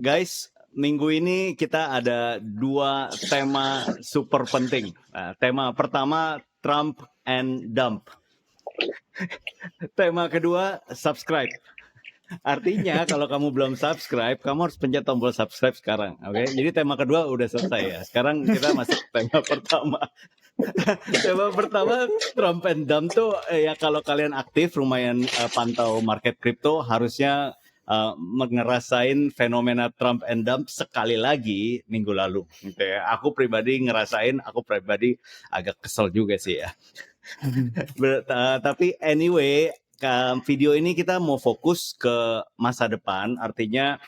Guys, minggu ini kita ada 2 tema super penting. Tema pertama Trump and Dump. Tema kedua subscribe. Artinya kalau kamu belum subscribe, kamu harus pencet tombol subscribe sekarang. Oke? Jadi tema kedua udah selesai ya. Sekarang kita masuk tema pertama. Tema pertama Trump and Dump tuh ya kalau kalian aktif lumayan pantau market crypto harusnya ngerasain fenomena Trump and Dump sekali lagi minggu lalu. Gitu ya. Aku pribadi agak kesel juga sih ya. Tapi anyway, video ini kita mau fokus ke masa depan. Artinya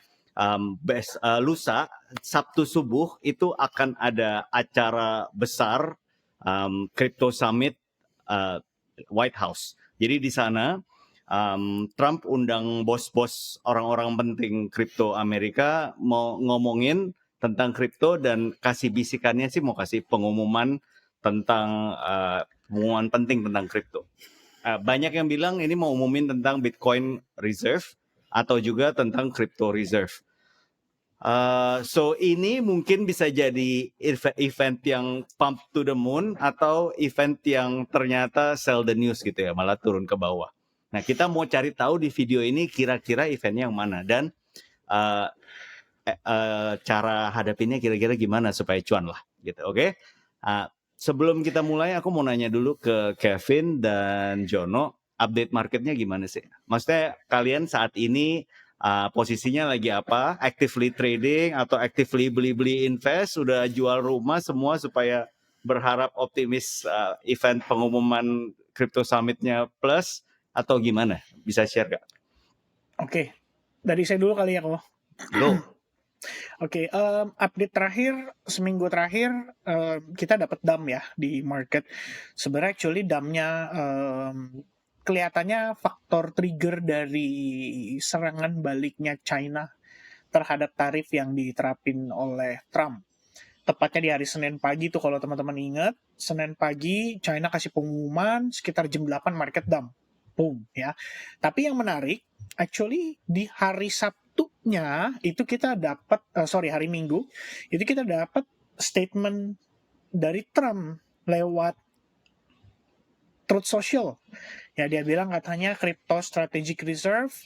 lusa Sabtu subuh itu akan ada acara besar Crypto Summit White House. Jadi di sana Trump undang bos-bos orang-orang penting kripto Amerika mau ngomongin tentang kripto dan kasih bisikannya sih mau kasih pengumuman tentang pengumuman penting tentang kripto. Banyak yang bilang ini mau umumin tentang Bitcoin Reserve atau juga tentang Crypto Reserve. So ini mungkin bisa jadi event yang pump to the moon atau event yang ternyata sell the news gitu ya, malah turun ke bawah. Nah, kita mau cari tahu di video ini kira-kira eventnya yang mana dan cara hadapinnya kira-kira gimana supaya cuan lah gitu, oke? Sebelum kita mulai, aku mau nanya dulu ke Kevin dan Jono, update marketnya gimana sih? Maksudnya kalian saat ini posisinya lagi apa? Actively trading atau actively beli-beli invest? Sudah jual rumah semua supaya berharap optimis event pengumuman Crypto Summit-nya plus atau gimana? Bisa share gak? Oke, dari saya dulu kali ya kok. Oke, update terakhir seminggu terakhir kita dapat dump ya di market. Sebenarnya actually dumpnya kelihatannya faktor trigger dari serangan baliknya China terhadap tarif yang diterapin oleh Trump. Tepatnya di hari Senin pagi tuh kalau teman-teman ingat, Senin pagi China kasih pengumuman sekitar jam 8 market dump. Boom ya. Tapi yang menarik, actually di hari Sabtunya itu kita dapat hari Minggu itu kita dapat statement dari Trump lewat Truth Social. Ya dia bilang katanya crypto strategic reserve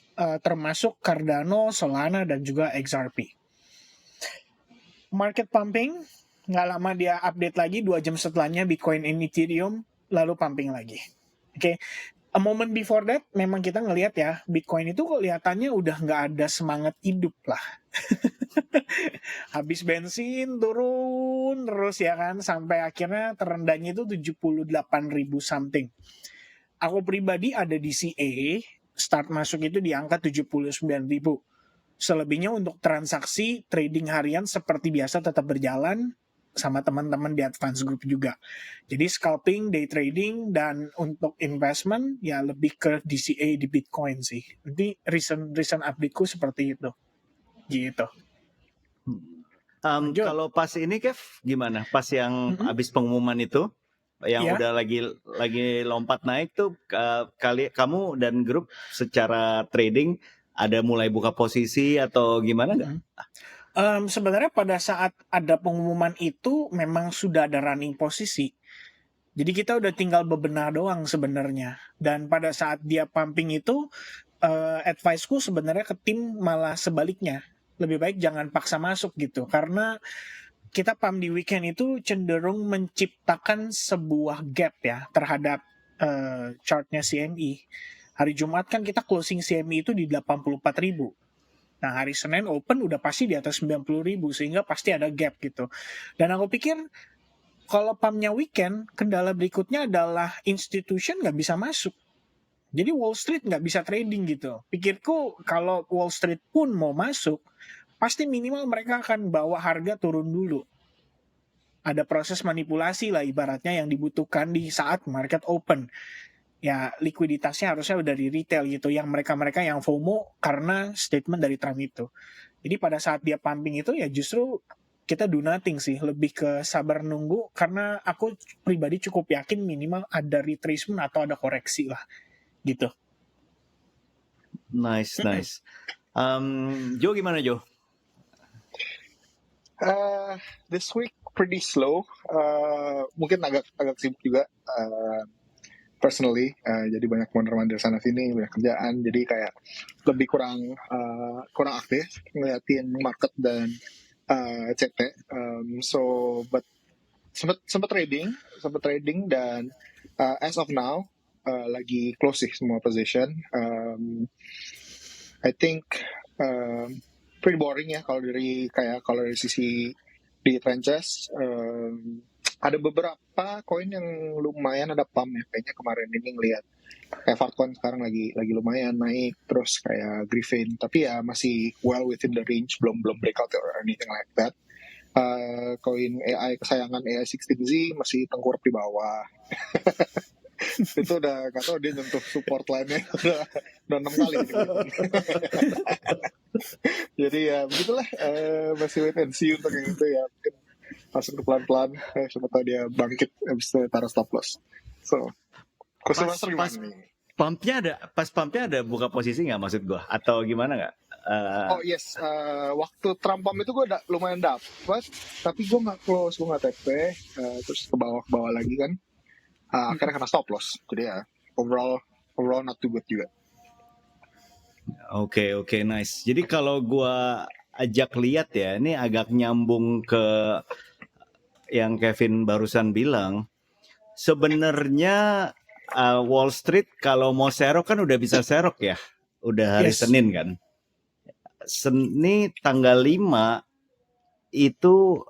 termasuk Cardano, Solana dan juga XRP. Market pumping, nggak lama dia update lagi 2 jam setelahnya Bitcoin and Ethereum lalu pumping lagi. Oke, a moment before that memang kita ngelihat ya Bitcoin itu kelihatannya udah nggak ada semangat hidup lah. Habis bensin turun terus ya kan sampai akhirnya terendahnya itu 78.000 something. Aku pribadi ada di CA, start masuk itu di angka 79.000. Selebihnya untuk transaksi trading harian seperti biasa tetap berjalan sama teman-teman di advance group juga. Jadi scalping, day trading, dan untuk investment ya lebih ke DCA di Bitcoin sih. Nanti recent update-ku seperti itu. Gitu. Kalau pas ini Kev gimana? Pas yang habis pengumuman itu yang udah lagi lompat naik tuh kamu dan grup secara trading ada mulai buka posisi atau gimana nggak? Sebenarnya pada saat ada pengumuman itu memang sudah ada running posisi. Jadi kita udah tinggal bebenah doang sebenarnya. Dan pada saat dia pumping itu, advice-ku sebenarnya ke tim malah sebaliknya. Lebih baik jangan paksa masuk gitu. Karena kita pump di weekend itu cenderung menciptakan sebuah gap ya terhadap chartnya CME. Hari Jumat kan kita closing CME itu di 84.000. Nah hari Senin open udah pasti di atas 90.000 sehingga pasti ada gap gitu. Dan aku pikir kalau pumpnya weekend, kendala berikutnya adalah institution nggak bisa masuk. Jadi Wall Street nggak bisa trading gitu. Pikirku kalau Wall Street pun mau masuk, pasti minimal mereka akan bawa harga turun dulu. Ada proses manipulasi lah ibaratnya yang dibutuhkan di saat market open. Ya likuiditasnya harusnya dari retail gitu, yang mereka-mereka yang FOMO karena statement dari Trump itu. Jadi pada saat dia pumping itu ya justru kita do nothing sih, lebih ke sabar nunggu karena aku pribadi cukup yakin minimal ada retracement atau ada koreksi lah gitu. Nice. Jo gimana Jo? This week pretty slow. Mungkin agak sibuk juga. Personally, jadi banyak mondar-mandir sana sini, banyak kerjaan, jadi kayak lebih kurang aktif ngeliatin market dan CT. But sempat trading dan as of now lagi close sih semua position. I think pretty boring ya kalau dari sisi di trenches. Ada beberapa koin yang lumayan ada pump ya, kayaknya kemarin ini ngelihat kayak Farcoin sekarang lagi lumayan naik, terus kayak Griffin, tapi ya masih well within the range, belum breakout or anything like that. Koin AI kesayangan AI16Z masih tengkurap di bawah. Itu udah gak tau dia nyentuh support line-nya udah 6 kali gitu. Jadi ya begitulah, masih wait and see untuk yang itu ya, mungkin masuk ke pelan-pelan, siapa tahu dia bangkit habis itu taruh stop loss. So Master gimana nih? Pas pumpnya ada buka posisi nggak maksud gue atau gimana nggak? Oh yes, waktu Trump pump itu gue lumayan dapat, tapi gue nggak close, gue nggak TP, terus ke bawah lagi kan, akhirnya kena stop loss. Jadi ya overall not too good juga. Oke, nice. Jadi kalau gue ajak lihat ya, ini agak nyambung ke yang Kevin barusan bilang. Sebenarnya Wall Street kalau mau serok kan udah bisa serok ya, udah hari Senin kan. Senin tanggal 5 itu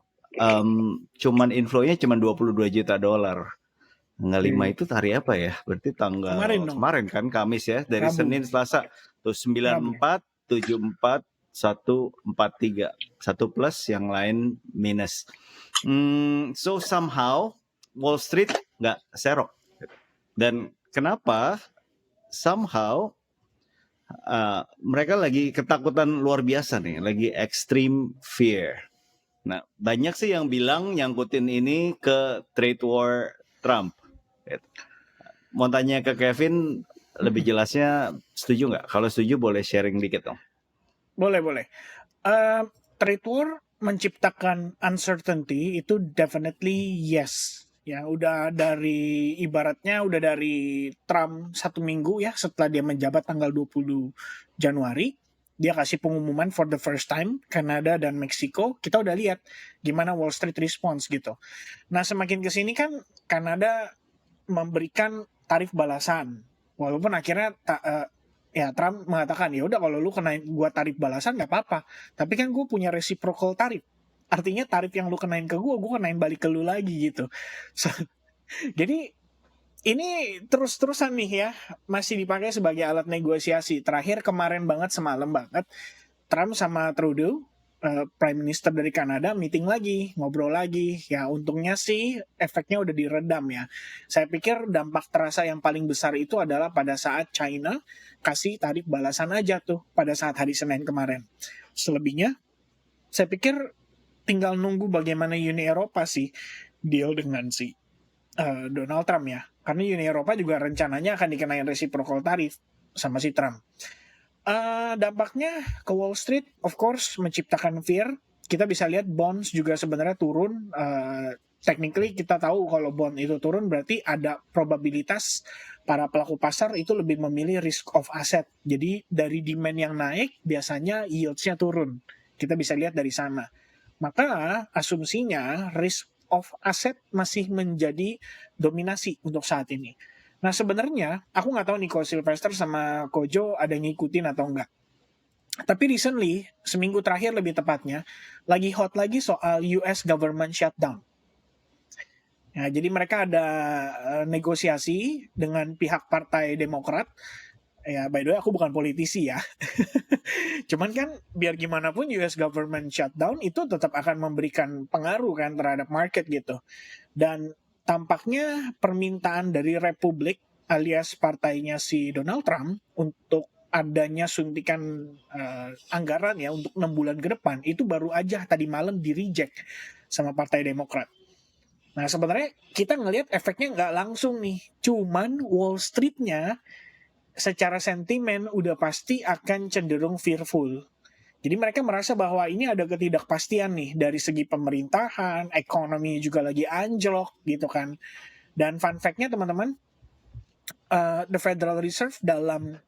cuman inflow-nya cuman $22 juta. Tanggal 5 itu hari apa ya? Berarti tanggal kemarin kan, Kamis ya. Dari Rabu. Senin, Selasa. Terus 94, 74, 143. 1 plus, yang lain minus. So somehow Wall Street nggak serok. Dan kenapa? Somehow mereka lagi ketakutan luar biasa nih. Lagi extreme fear. Nah, banyak sih yang bilang nyangkutin ini ke trade war Trump. Mau tanya ke Kevin, lebih jelasnya setuju nggak? Kalau setuju boleh sharing dikit dong. Boleh. Trade war menciptakan uncertainty itu definitely yes. Ya, ibaratnya udah dari Trump 1 minggu ya setelah dia menjabat tanggal 20 Januari. Dia kasih pengumuman for the first time, Kanada dan Meksiko, kita udah lihat gimana Wall Street response gitu. Nah, semakin kesini kan Kanada memberikan tarif balasan, walaupun akhirnya Trump mengatakan ya udah kalau lu kenain gua tarif balasan nggak apa-apa, tapi kan gue punya reciprocal tarif, artinya tarif yang lu kenain ke gue kenain balik ke lu lagi gitu. Jadi ini terus-terusan nih ya, masih dipakai sebagai alat negosiasi. Terakhir kemarin banget, semalam banget, Trump sama Trudeau, Prime Minister dari Kanada, meeting lagi, ngobrol lagi. Ya untungnya sih efeknya udah diredam ya. Saya pikir dampak terasa yang paling besar itu adalah pada saat China kasih tarif balasan aja tuh pada saat hari Senin kemarin. Selebihnya, saya pikir tinggal nunggu bagaimana Uni Eropa sih deal dengan si Donald Trump ya. Karena Uni Eropa juga rencananya akan dikenain reciprocal tarif sama si Trump. Dampaknya ke Wall Street, of course, menciptakan fear. Kita bisa lihat bonds juga sebenarnya turun. Technically kita tahu kalau bond itu turun berarti ada probabilitas para pelaku pasar itu lebih memilih risk of asset. Jadi dari demand yang naik biasanya yields-nya turun. Kita bisa lihat dari sana. Maka asumsinya risk of asset masih menjadi dominasi untuk saat ini. Nah sebenarnya aku nggak tahu nih kalau Sylvester sama Kojo ada ngikutin atau enggak. Tapi recently, seminggu terakhir lebih tepatnya, lagi hot lagi soal US government shutdown. Ya, jadi mereka ada negosiasi dengan pihak Partai Demokrat. Ya, by the way aku bukan politisi ya. Cuman kan biar gimana pun US government shutdown itu tetap akan memberikan pengaruh kan terhadap market gitu. Dan tampaknya permintaan dari Republik alias partainya si Donald Trump untuk adanya suntikan anggaran ya untuk 6 bulan ke depan itu baru aja tadi malam di-reject sama Partai Demokrat. Nah sebenarnya kita ngelihat efeknya nggak langsung nih, cuman Wall Street-nya secara sentimen udah pasti akan cenderung fearful. Jadi mereka merasa bahwa ini ada ketidakpastian nih dari segi pemerintahan, ekonomi juga lagi anjlok gitu kan. Dan fun fact-nya teman-teman, the Federal Reserve dalam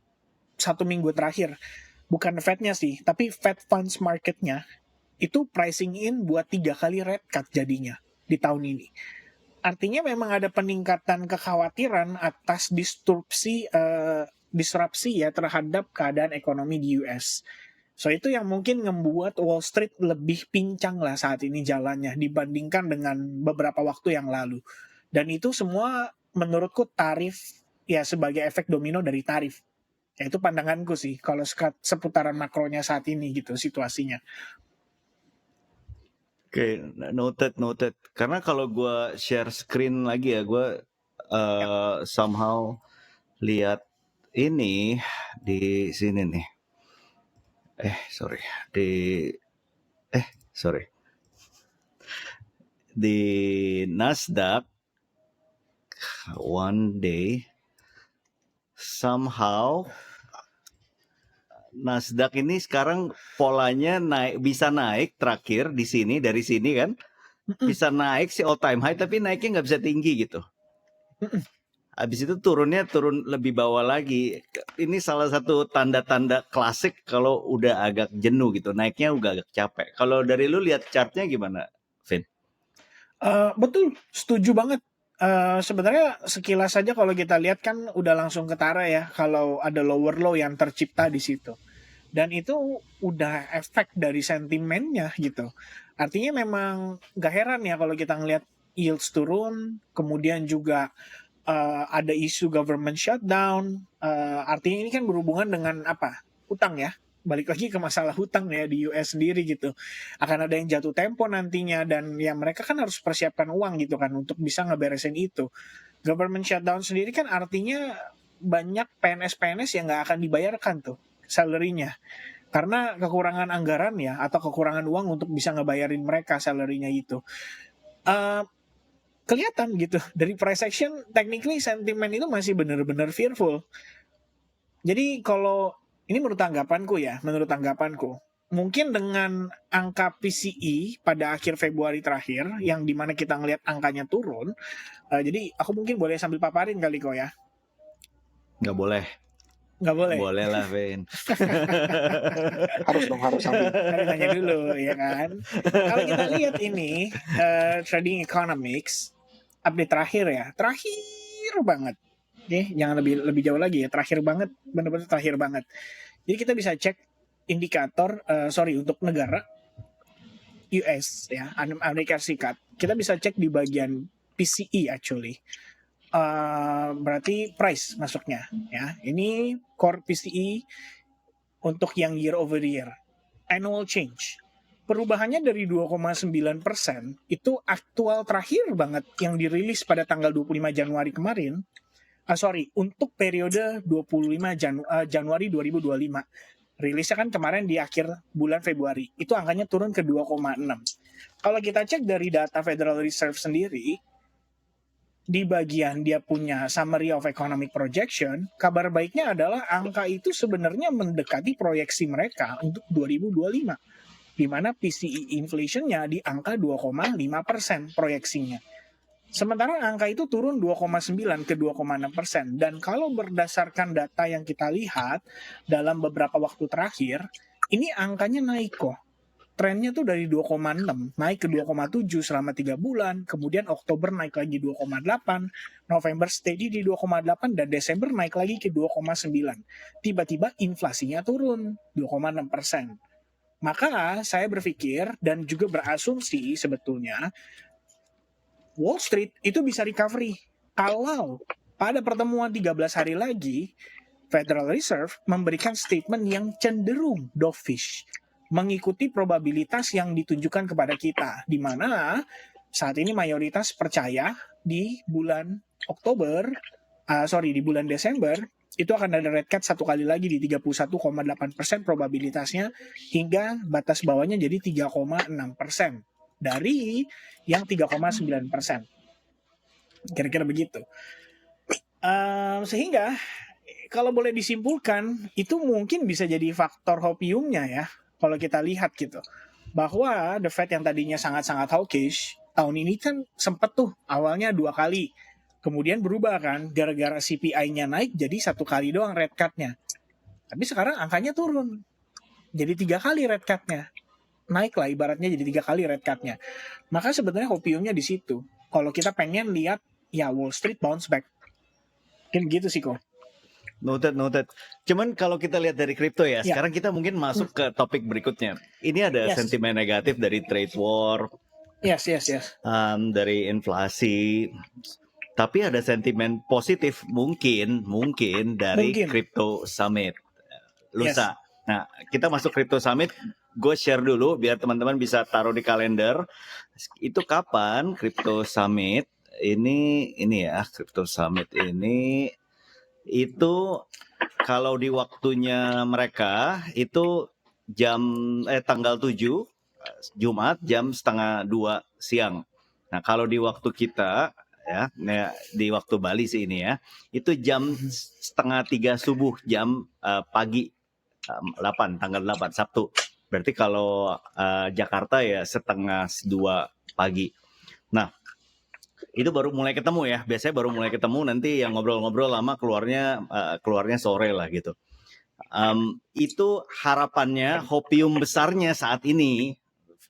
1 minggu terakhir, bukan the Fed-nya sih, tapi Fed Funds Market-nya itu pricing in buat 3 kali rate cut jadinya di tahun ini. Artinya memang ada peningkatan kekhawatiran atas disrupsi ya terhadap keadaan ekonomi di US. So itu yang mungkin membuat Wall Street lebih pincang lah saat ini jalannya dibandingkan dengan beberapa waktu yang lalu. Dan itu semua menurutku tarif ya sebagai efek domino dari tarif. Ya itu pandanganku sih kalau seputaran makronya saat ini gitu situasinya. Oke, noted. Karena kalau gue share screen lagi ya, gue somehow lihat ini di sini nih. Di Nasdaq one day somehow Nasdaq ini sekarang polanya bisa naik terakhir di sini, dari sini kan bisa naik si all time high, tapi naiknya nggak bisa tinggi gitu. Habis itu turun lebih bawah lagi. Ini salah satu tanda-tanda klasik kalau udah agak jenuh gitu, naiknya udah agak capek. Kalau dari lu lihat chartnya gimana, Vin? Betul, setuju banget. Sebenarnya sekilas saja kalau kita lihat kan udah langsung ketara ya kalau ada lower low yang tercipta di situ. Dan itu udah efek dari sentimennya gitu. Artinya memang gak heran ya kalau kita ngelihat yields turun, kemudian juga ada isu government shutdown. Artinya ini kan berhubungan dengan apa? Hutang ya. Balik lagi ke masalah hutang ya di US sendiri gitu. Akan ada yang jatuh tempo nantinya dan ya mereka kan harus persiapkan uang gitu kan untuk bisa ngeberesin itu. Government shutdown sendiri kan artinya banyak PNS-PNS yang nggak akan dibayarkan tuh salary-nya. Karena kekurangan anggaran ya atau kekurangan uang untuk bisa ngebayarin mereka salary-nya itu. Kelihatan gitu dari price action, technically sentimen itu masih benar-benar fearful. Jadi kalau ini menurut tanggapanku, mungkin dengan angka PCE pada akhir Februari terakhir, yang dimana kita ngelihat angkanya turun, jadi aku mungkin boleh sambil paparin kali kok ya. Nggak boleh. Nggak boleh. Boleh lah, Vin. harus sambil. Harus nanya dulu ya kan. Kalau kita lihat ini Trading Economics update terakhir banget. Oke, jangan lebih jauh lagi ya. Terakhir banget, benar-benar terakhir banget. Jadi kita bisa cek indikator, untuk negara US ya, Amerika Serikat. Kita bisa cek di bagian PCE actually. Berarti price masuknya ya. Ini core PCE untuk yang year over year. Annual change. Perubahannya dari 2,9% itu aktual terakhir banget yang dirilis pada tanggal 25 Januari kemarin. Untuk periode 25 Januari 2025. Rilisnya kan kemarin di akhir bulan Februari. Itu angkanya turun ke 2,6. Kalau kita cek dari data Federal Reserve sendiri, di bagian dia punya Summary of Economic Projection, kabar baiknya adalah angka itu sebenarnya mendekati proyeksi mereka untuk 2025. Di mana PCE inflation-nya di angka 2,5% proyeksinya. Sementara angka itu turun 2,9 ke 2,6%. Dan kalau berdasarkan data yang kita lihat dalam beberapa waktu terakhir, ini angkanya naik kok. Trennya tuh dari 2,6 naik ke 2,7 selama 3 bulan, kemudian Oktober naik lagi 2,8, November steady di 2,8, dan Desember naik lagi ke 2,9. Tiba-tiba inflasinya turun 2,6%. Maka saya berpikir dan juga berasumsi sebetulnya Wall Street itu bisa recovery kalau pada pertemuan 13 hari lagi Federal Reserve memberikan statement yang cenderung dovish, mengikuti probabilitas yang ditunjukkan kepada kita, di mana saat ini mayoritas percaya di bulan di bulan Desember itu akan ada rate cut satu kali lagi di 31,8% probabilitasnya hingga batas bawahnya jadi 3,6% dari yang 3,9%. Kira-kira begitu. Sehingga kalau boleh disimpulkan itu mungkin bisa jadi faktor hopiumnya ya. kalau kita lihat gitu. Bahwa The Fed yang tadinya sangat-sangat hawkish, tahun ini kan sempet tuh awalnya 2 kali. Kemudian berubah kan, gara-gara CPI-nya naik jadi 1 kali doang rate cut-nya. Tapi sekarang angkanya turun. Jadi 3 kali rate cut-nya. Naik lah ibaratnya jadi 3 kali rate cut-nya. Maka sebenarnya hopiumnya di situ. Kalau kita pengen lihat ya Wall Street bounce back. Mungkin gitu sih kok. Noted. Cuman kalau kita lihat dari kripto ya, Ya. sekarang kita mungkin masuk ke topik berikutnya. Ini ada Yes. sentimen negatif dari trade war, Yes. dari inflasi. Tapi ada sentimen positif mungkin dari Mungkin. Crypto Summit lusa. Nah, kita masuk Crypto Summit, gue share dulu biar teman-teman bisa taruh di kalender. Itu kapan Crypto Summit? Ini ya, Crypto Summit ini itu kalau di waktunya mereka itu tanggal 7 Jumat jam 1:30 siang. Nah, kalau di waktu kita ya, di waktu Bali sih ini ya, itu jam 2:30 subuh, jam pagi 8 tanggal 8 Sabtu. Berarti kalau Jakarta ya 1:30 pagi. Nah, itu baru mulai ketemu ya. Biasanya baru mulai ketemu, nanti yang ngobrol-ngobrol lama keluarnya sore lah gitu. Itu harapannya, hopium besarnya saat ini,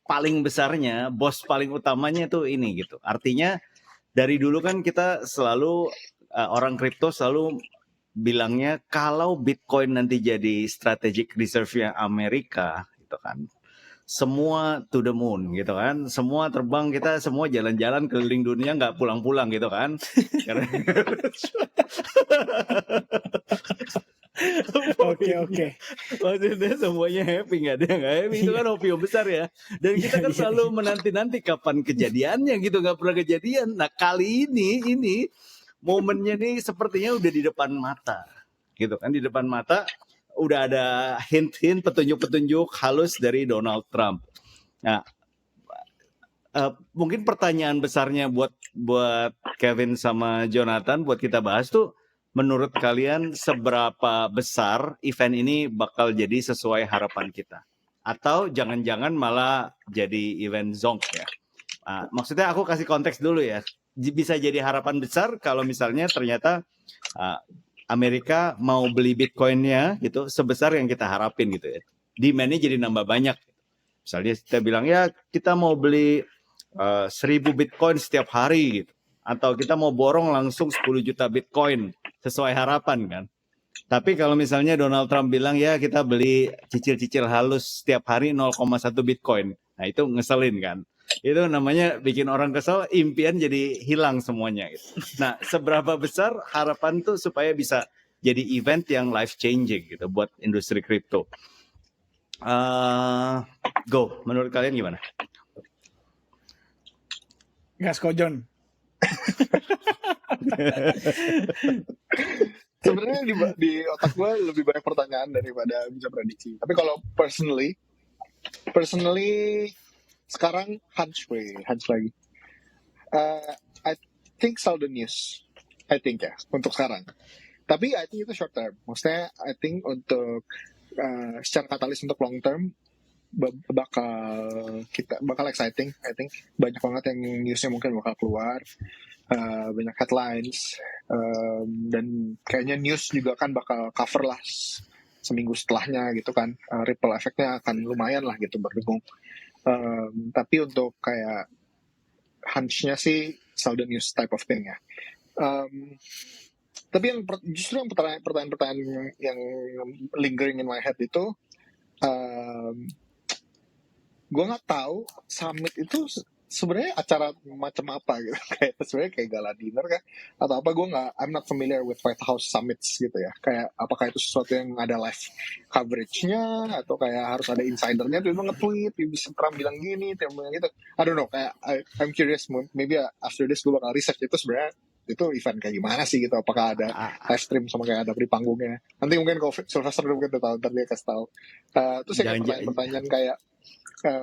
paling besarnya, bos paling utamanya tuh ini gitu. Artinya dari dulu kan kita selalu orang kripto selalu bilangnya kalau Bitcoin nanti jadi strategic reserve-nya Amerika gitu kan. Semua to the moon gitu kan, semua terbang, kita semua jalan-jalan keliling dunia nggak pulang-pulang gitu kan. Oke. Maksudnya semuanya happy, nggak ada yang nggak happy, itu kan hopium besar ya. Dan kita kan selalu menanti-nanti kapan kejadiannya gitu, nggak pernah kejadian. Nah kali ini momennya nih sepertinya udah di depan mata gitu kan, di depan mata. Udah ada hint-hint, petunjuk-petunjuk halus dari Donald Trump. Nah, mungkin pertanyaan besarnya buat Kevin sama Jonathan buat kita bahas tuh, menurut kalian seberapa besar event ini bakal jadi sesuai harapan kita? Atau jangan-jangan malah jadi event zonk ya? Maksudnya aku kasih konteks dulu ya. Bisa jadi harapan besar kalau misalnya ternyata Amerika mau beli Bitcoin-nya gitu sebesar yang kita harapin gitu ya. Demand-nya jadi nambah banyak. Misalnya kita bilang ya kita mau beli 1.000 Bitcoin setiap hari gitu. Atau kita mau borong langsung 10 juta Bitcoin sesuai harapan kan. Tapi kalau misalnya Donald Trump bilang ya kita beli cicil-cicil halus setiap hari 0,1 Bitcoin. Nah itu ngeselin kan. Itu namanya bikin orang kesel, impian jadi hilang semuanya gitu. Nah, seberapa besar harapan tuh supaya bisa jadi event yang life changing gitu buat industri kripto? Go, menurut kalian gimana? Gas Kojon. Sebenarnya di otak gue lebih banyak pertanyaan daripada bisa prediksi. Tapi kalau personally sekarang hunch lagi. I think sell the news. I think ya untuk sekarang. Tapi I think itu short term. Maksudnya I think untuk secara katalis untuk long term bakal exciting. I think banyak banget yang newsnya mungkin bakal keluar, banyak headlines, dan kayaknya news juga kan bakal cover lah seminggu setelahnya gitu kan. Ripple effect-nya akan lumayan lah gitu berdengung. Tapi untuk kayak hunch-nya sih sell the news type of thing ya. Tapi justru yang pertanyaan yang lingering in my head itu, gue nggak tahu summit itu sebenarnya acara macam apa gitu. Kayak sebenarnya kayak gala dinner kah atau apa, I'm not familiar with White House summits gitu ya. Kayak apakah itu sesuatu yang ada live coverage-nya atau kayak harus ada insidernya tuh nge-tweet bisa Trump bilang gini, Trump bilang gitu. I don't know, kayak I'm curious, maybe after this gue bakal research itu sebenarnya itu event kayak gimana sih gitu, apakah ada live stream sama kayak ada di panggungnya. Nanti mungkin kalau Sylvester mungkin udah tahu, ntar dia kasih tahu. Terus yang pertanyaan kayak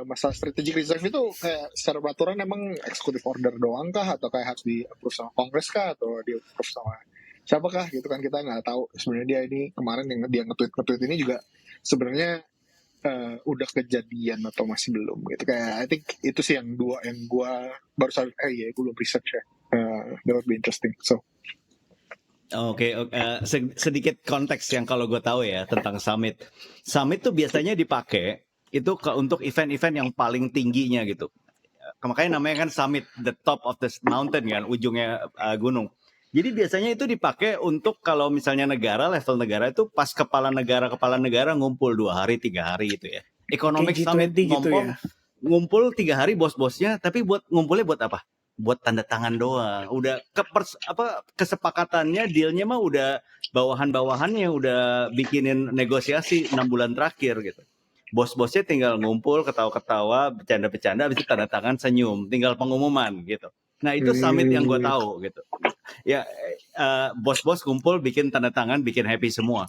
masalah strategic reserve itu kayak secara peraturan emang executive order doang kah, atau kayak harus di approve sama Kongres kah, atau di approve sama siapakah gitu kan, kita nggak tahu sebenarnya. Dia ini kemarin yang dia nge-tweet ini juga sebenarnya udah kejadian atau masih belum gitu. Kayak I think itu sih yang dua yang gue baru sadar, gue belum research ya. That would be interesting. So Oke, sedikit konteks yang kalau gue tahu ya tentang summit. Summit tuh biasanya dipakai itu untuk event-event yang paling tingginya gitu. Makanya namanya kan summit, the top of the mountain kan, ujungnya gunung. Jadi biasanya itu dipakai untuk kalau misalnya level negara itu pas kepala negara ngumpul 2 hari, 3 hari gitu ya. Economic Kayak Summit G20 gitu ya. ngumpul 3 hari bos-bosnya, tapi ngumpulnya buat apa? Buat tanda tangan doang. Udah kesepakatannya, dealnya mah udah bawahan-bawahannya udah bikinin negosiasi 6 bulan terakhir gitu. Bos-bosnya tinggal ngumpul, ketawa-ketawa, bercanda-bercanda, habis itu tanda tangan, senyum, tinggal pengumuman gitu. Nah itu summit yang gue tahu gitu. Ya bos-bos kumpul, bikin tanda tangan, bikin happy semua.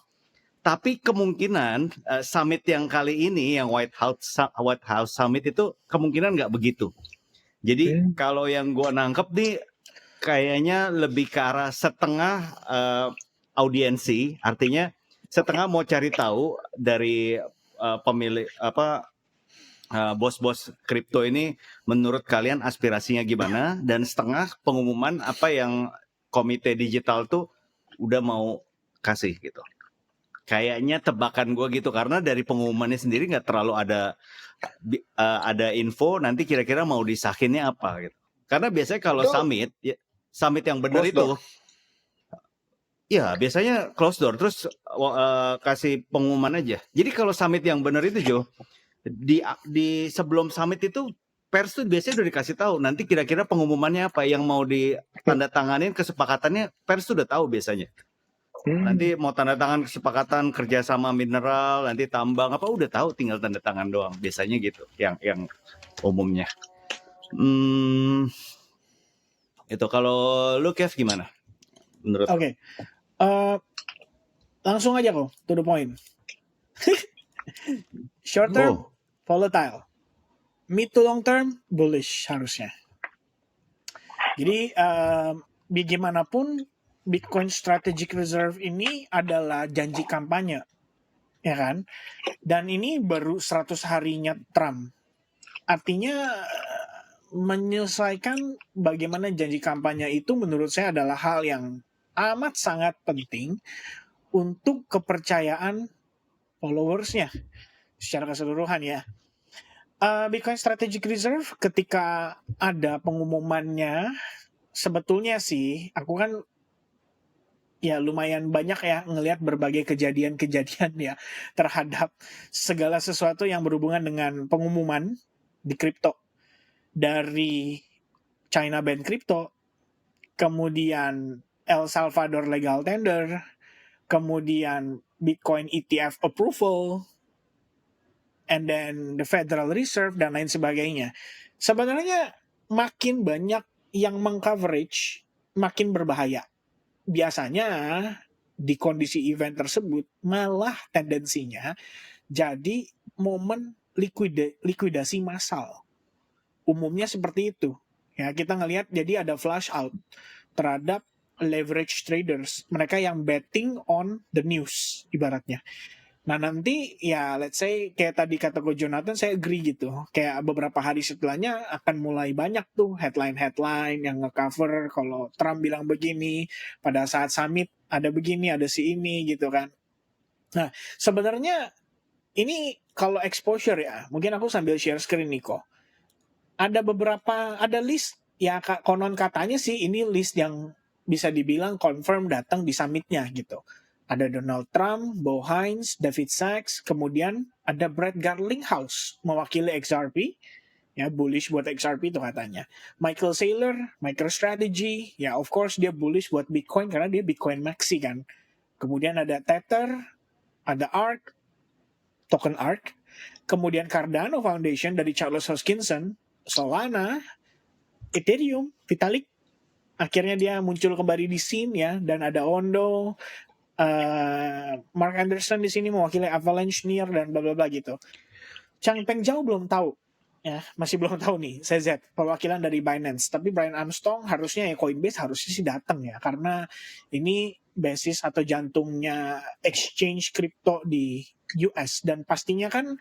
Tapi kemungkinan summit yang kali ini, yang White House Summit itu kemungkinan nggak begitu. Jadi kalau yang gue nangkep nih, kayaknya lebih ke arah setengah audiensi, artinya setengah mau cari tahu dari pemilik bos-bos kripto ini menurut kalian aspirasinya gimana, dan setengah pengumuman apa yang komite digital tuh udah mau kasih gitu. Kayaknya tebakan gue gitu, karena dari pengumumannya sendiri nggak terlalu ada info nanti kira-kira mau disahinnya apa gitu. Karena biasanya kalau summit yang benar itu ya biasanya close door terus kasih pengumuman aja. Jadi kalau summit yang benar itu Jo, di sebelum summit itu pers tuh biasanya udah dikasih tahu nanti kira-kira pengumumannya apa yang mau ditandatanganin, kesepakatannya pers tuh udah tahu biasanya. Nanti mau tanda tangan kesepakatan kerjasama mineral, nanti tambang apa udah tahu, tinggal tanda tangan doang biasanya gitu yang umumnya. Itu kalau lu Kev gimana menurut? Oke. Langsung aja kok to the point. Short term volatile, mid to long term bullish harusnya. Jadi bagaimanapun Bitcoin Strategic Reserve ini adalah janji kampanye, ya kan? Dan ini baru 100 harinya Trump. Artinya menyelesaikan bagaimana janji kampanye itu menurut saya adalah hal yang amat sangat penting untuk kepercayaan followersnya secara keseluruhan ya. Bitcoin Strategic Reserve ketika ada pengumumannya, sebetulnya sih aku kan ya lumayan banyak ya ngelihat berbagai kejadian-kejadian ya terhadap segala sesuatu yang berhubungan dengan pengumuman di kripto. Dari China ban kripto, kemudian El Salvador legal tender, kemudian Bitcoin ETF approval, and then the Federal Reserve dan lain sebagainya. Sebenarnya makin banyak yang mengcoverage, makin berbahaya. Biasanya di kondisi event tersebut malah tendensinya jadi momen likuidasi massal. Umumnya seperti itu. Ya, kita ngelihat jadi ada flush out terhadap leverage traders, mereka yang betting on the news ibaratnya. Nah nanti ya let's say kayak tadi kata Ko Jonathan, saya agree gitu. Kayak beberapa hari setelahnya akan mulai banyak tuh headline-headline yang nge-cover kalau Trump bilang begini, pada saat summit ada begini, ada si ini gitu kan. Nah sebenarnya ini kalau exposure ya, mungkin aku sambil share screen nih kok. Ada list ya konon katanya sih ini list yang bisa dibilang confirm datang di summitnya gitu. Ada Donald Trump, Bo Hines, David Sachs, kemudian ada Brett Garlinghouse mewakili XRP, ya bullish buat XRP itu katanya. Michael Saylor, MicroStrategy, ya of course dia bullish buat Bitcoin karena dia Bitcoin Maxi kan. Kemudian ada Tether, ada ARK, token ARK, kemudian Cardano Foundation dari Charles Hoskinson, Solana, Ethereum, Vitalik, akhirnya dia muncul kembali di scene ya, dan ada Ondo, Mark Anderson di sini mewakili Avalanche, Near dan bla bla bla gitu. Changpeng Zhao belum tahu ya, masih belum tahu nih CZ perwakilan dari Binance, tapi Brian Armstrong harusnya ya Coinbase harusnya sih datang ya, karena ini basis atau jantungnya exchange kripto di US, dan pastinya kan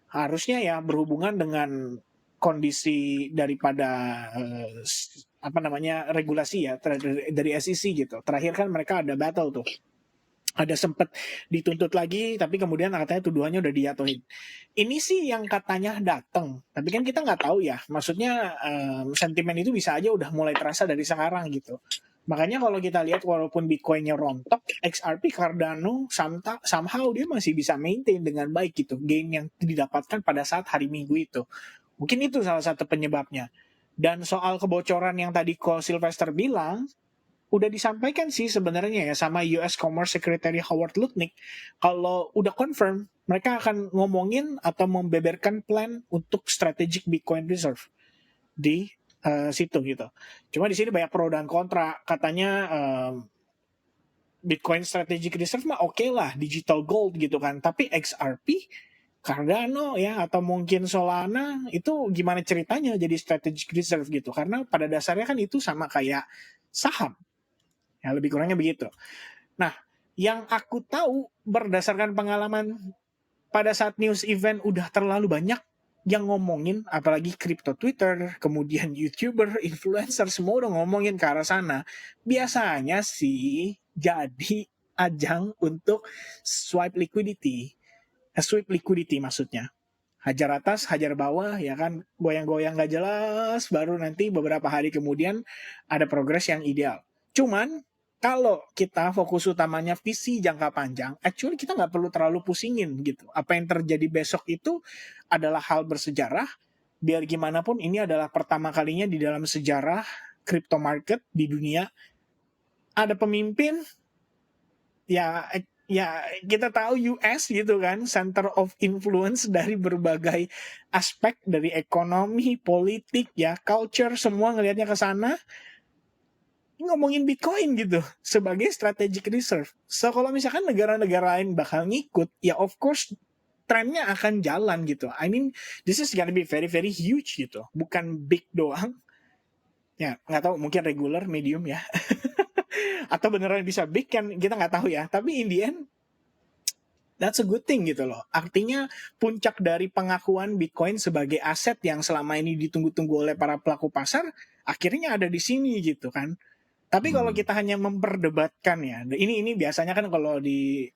harusnya ya berhubungan dengan kondisi daripada regulasi ya dari SEC gitu. Terakhir kan mereka ada battle tuh, ada sempet dituntut lagi, tapi kemudian katanya tuduhannya udah dijatuhin. Ini sih yang katanya datang, tapi kan kita nggak tahu ya. Maksudnya sentimen itu bisa aja udah mulai terasa dari sekarang gitu. Makanya kalau kita lihat walaupun Bitcoin-nya rontok, XRP Cardano somehow dia masih bisa maintain dengan baik gitu, gain yang didapatkan pada saat hari Minggu itu. Mungkin itu salah satu penyebabnya. Dan soal kebocoran yang tadi Ko Sylvester bilang, udah disampaikan sih sebenarnya ya sama US Commerce Secretary Howard Lutnick, kalau udah confirm mereka akan ngomongin atau membeberkan plan untuk strategic Bitcoin reserve di situ gitu. Cuma di sini banyak pro dan kontra. Katanya Bitcoin strategic reserve mah oke lah, digital gold gitu kan. Tapi XRP, Cardano ya, atau mungkin Solana itu gimana ceritanya jadi strategic reserve gitu? Karena pada dasarnya kan itu sama kayak saham. Ya lebih kurangnya begitu. Nah, yang aku tahu berdasarkan pengalaman pada saat news event udah terlalu banyak yang ngomongin, apalagi crypto Twitter, kemudian YouTuber, influencer, semua udah ngomongin ke arah sana. Biasanya sih jadi ajang untuk sweep liquidity maksudnya. Hajar atas, hajar bawah, ya kan, goyang-goyang gak jelas, baru nanti beberapa hari kemudian ada progres yang ideal. Cuman kalau kita fokus utamanya visi jangka panjang, actually kita nggak perlu terlalu pusingin gitu. Apa yang terjadi besok itu adalah hal bersejarah. Biar gimana pun ini adalah pertama kalinya di dalam sejarah crypto market di dunia ada pemimpin ya kita tahu US gitu kan, center of influence dari berbagai aspek, dari ekonomi, politik, ya culture, semua ngelihatnya ke sana, ngomongin Bitcoin gitu sebagai strategic reserve. So kalau misalkan negara-negara lain bakal ngikut, ya of course trennya akan jalan gitu. I mean, this is gonna be very very huge gitu, bukan big doang. Ya nggak tahu, mungkin regular, medium ya, atau beneran bisa big kan kita nggak tahu ya. Tapi in the end, that's a good thing gitu loh. Artinya puncak dari pengakuan Bitcoin sebagai aset yang selama ini ditunggu-tunggu oleh para pelaku pasar akhirnya ada di sini gitu kan. Tapi kalau kita hanya memperdebatkan ya, ini biasanya kan kalau di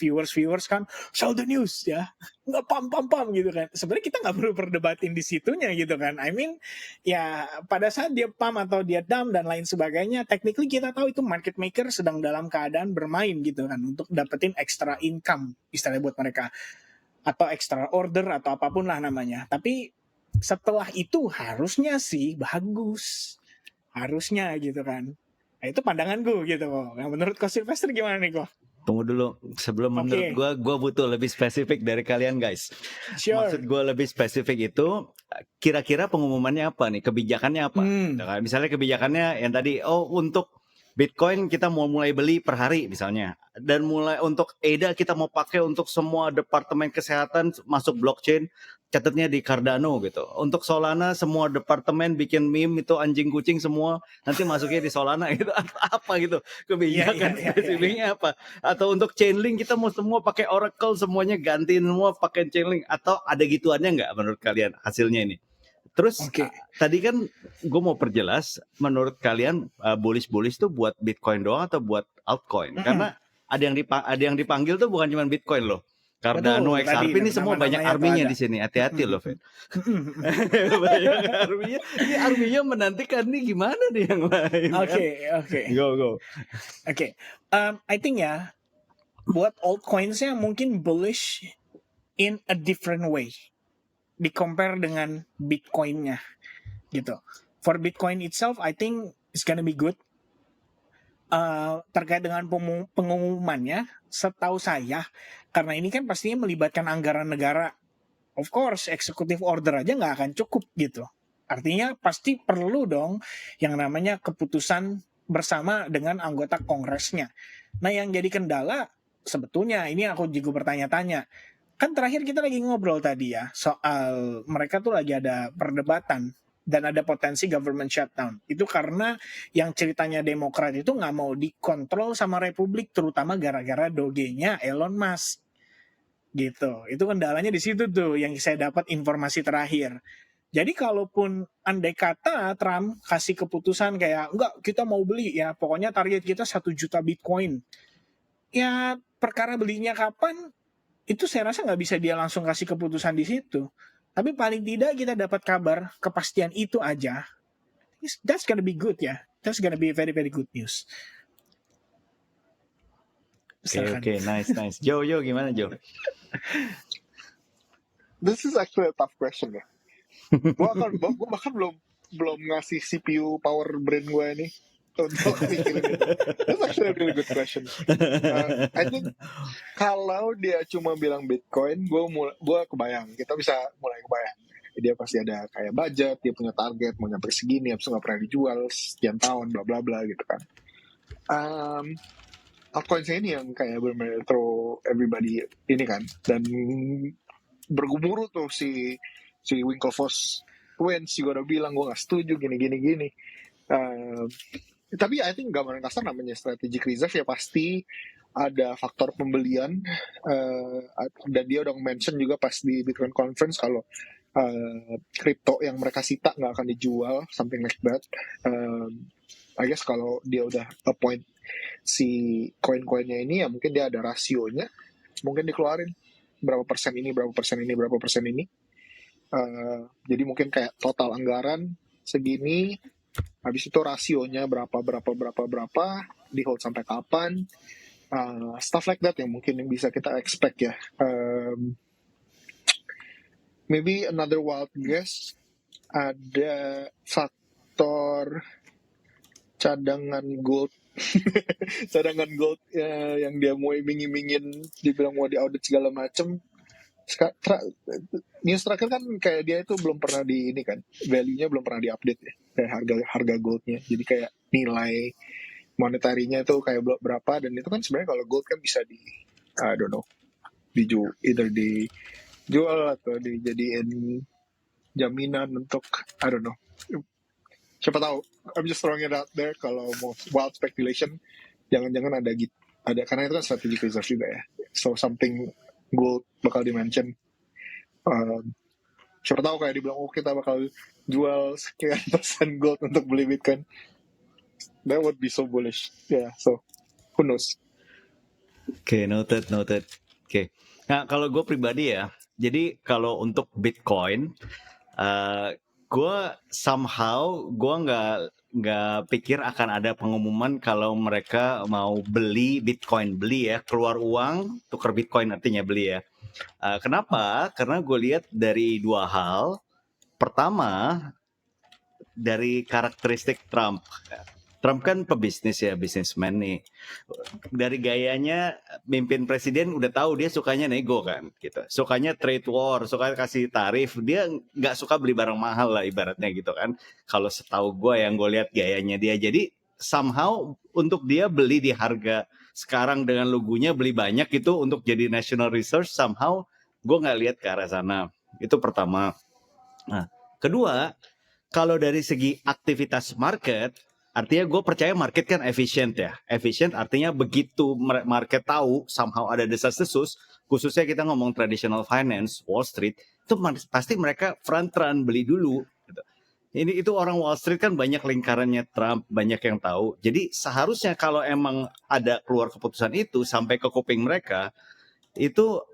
viewers kan sell the news ya, nggak pam gitu kan. Sebenarnya kita nggak perlu perdebatin di situnya gitu kan. I mean ya pada saat dia pam atau dia dump dan lain sebagainya, technically kita tahu itu market maker sedang dalam keadaan bermain gitu kan untuk dapetin extra income istilahnya buat mereka, atau extra order atau apapun lah namanya. Tapi setelah itu harusnya sih bagus. Harusnya gitu kan. Nah, itu pandanganku gitu kok. Yang menurut Ko Sylvester gimana nih kok? Tunggu dulu, sebelum menurut gue butuh lebih spesifik dari kalian guys. Sure. Maksud gue lebih spesifik itu, kira-kira pengumumannya apa nih, kebijakannya apa? Misalnya kebijakannya yang tadi, untuk Bitcoin kita mau mulai beli per hari misalnya, dan mulai untuk ADA kita mau pakai untuk semua departemen kesehatan masuk blockchain, catatnya di Cardano gitu. Untuk Solana semua departemen bikin meme itu anjing kucing semua nanti masuknya di Solana gitu. Apa gitu kebijakan spesifiknya apa? Atau untuk Chainlink kita mau semua pakai Oracle, semuanya gantiin semua pakai Chainlink, atau ada gituannya nggak menurut kalian hasilnya ini? Terus tadi kan gue mau perjelas, menurut kalian bullish tuh buat Bitcoin doang atau buat altcoin? Karena ada yang dipanggil tuh bukan cuma Bitcoin loh. Cardano, XRP ini semua banyak arminya di sini. Hati-hati loh, Fen. Banyak arminya. Ini arminya menantikan nih gimana nih yang lain. Oke. Go. Oke. I think ya buat altcoins-nya mungkin bullish in a different way di compare dengan Bitcoin-nya gitu. For Bitcoin itself, I think it's gonna be good. Terkait dengan pengumumannya, setahu saya, karena ini kan pastinya melibatkan anggaran negara, of course executive order aja nggak akan cukup gitu. Artinya pasti perlu dong yang namanya keputusan bersama dengan anggota kongresnya. Nah yang jadi kendala sebetulnya, ini aku juga bertanya-tanya, kan terakhir kita lagi ngobrol tadi ya soal mereka tuh lagi ada perdebatan dan ada potensi government shutdown. Itu karena yang ceritanya Demokrat itu nggak mau dikontrol sama Republik, terutama gara-gara dogenya Elon Musk. gitu. Itu kendalanya di situ tuh yang saya dapat informasi terakhir. Jadi kalaupun andai kata Trump kasih keputusan kayak enggak kita mau beli ya pokoknya target kita 1 juta Bitcoin. Ya perkara belinya kapan itu saya rasa nggak bisa dia langsung kasih keputusan di situ. Tapi paling tidak kita dapat kabar kepastian itu aja. That's gonna be good ya. That's gonna be very very good news. Silakan. Oke, nice. Jo gimana Jo? This is actually a tough question ya. Gua bahkan belum ngasih CPU power brain gue ini untuk mikirin itu. That's actually a really good question. I think kalau dia cuma bilang Bitcoin, gue kebayang. Kita bisa mulai kebayang. Dia pasti ada kayak budget, dia punya target mau nyampe segini, habis itu nggak pernah dijual sekian tahun, bla bla bla gitu kan. Altcoins ini yang kayak benar-benar throw everybody ini kan, dan bergumuru tuh si Winklevoss Twins juga udah bilang gue nggak setuju gini. Tapi I think gambaran kasar namanya strategic reserve ya pasti ada faktor pembelian, dan dia udah mention juga pas di Bitcoin conference kalau kripto yang mereka sita nggak akan dijual, something like that. I guess kalau dia udah appoint si koin-koinnya ini ya mungkin dia ada rasionya, mungkin dikeluarin berapa persen ini. Jadi mungkin kayak total anggaran segini, habis itu rasionya berapa, di hold sampai kapan, stuff like that yang mungkin yang bisa kita expect ya. Maybe another wild guess, ada faktor cadangan gold yang dia mau iming-imingin, dibilang mau diaudit segala macem. News terakhir kan kayak dia itu belum pernah di ini kan, value-nya belum pernah diupdate ya, kayak harga goldnya. Jadi kayak nilai monetarinya itu kayak berapa, dan itu kan sebenarnya kalau gold kan bisa I don't know, either dijual atau dijadiin jaminan untuk I don't know. Siapa tahu, I'm just throwing it out there. Kalau mau wild speculation, jangan-jangan ada karena itu kan strategic reserve juga ya. So something gold bakal dimention. Siapa tahu kayak dibilang kita bakal jual sekian persen gold untuk beli Bitcoin. That would be so bullish. Yeah, so who knows? Oke, noted. Oke. Nah, kalau gue pribadi ya, jadi kalau untuk Bitcoin, gue nggak pikir akan ada pengumuman kalau mereka mau beli Bitcoin, keluar uang tukar Bitcoin, artinya beli ya. Kenapa? Karena gue lihat dari dua hal. Pertama, dari karakteristik Trump. Trump kan pebisnis ya, businessman nih. Dari gayanya mimpin presiden udah tahu dia sukanya nego kan, gitu. Sukanya trade war, suka kasih tarif. Dia nggak suka beli barang mahal lah ibaratnya gitu kan. Kalau setahu gue yang gue lihat gayanya dia. Jadi somehow untuk dia beli di harga sekarang dengan logonya beli banyak itu untuk jadi national research, somehow gue nggak lihat ke arah sana. Itu pertama. Nah, kedua, kalau dari segi aktivitas market, artinya gue percaya market kan efisien ya. Efisien artinya begitu market tahu somehow ada desas-desus, khususnya kita ngomong traditional finance, Wall Street, itu pasti mereka front run beli dulu. Gitu. Itu orang Wall Street kan banyak lingkarannya Trump, banyak yang tahu. Jadi seharusnya kalau emang ada keluar keputusan itu sampai ke kuping mereka, itu